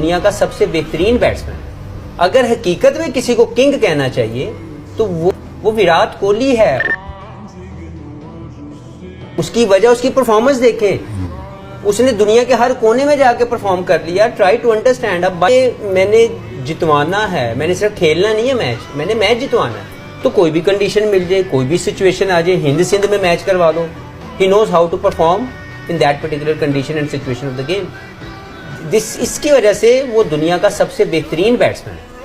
दुनिया का सबसे बेहतरीन बैट्समैन है। अगर हकीकत में किसी को किंग कहना चाहिए तो वो विराट कोहली है। उसकी वजह उसकी परफॉर्मेंस देखें, उसने दुनिया के हर कोने में जाके परफॉर्म कर लिया। Try to understand. अब मैंने जितवाना है, मैंने सिर्फ खेलना नहीं है मैच, मैंने मैच जितवाना है। तो कोई भी कंडीशन मिल जाए, कोई भी सिचुएशन आ जाए, हिंद सिंध में मैच करवा दो, he knows how to perform in that particular condition and situation of the game. इसकी वजह से वो दुनिया का सबसे बेहतरीन बैट्समैन है।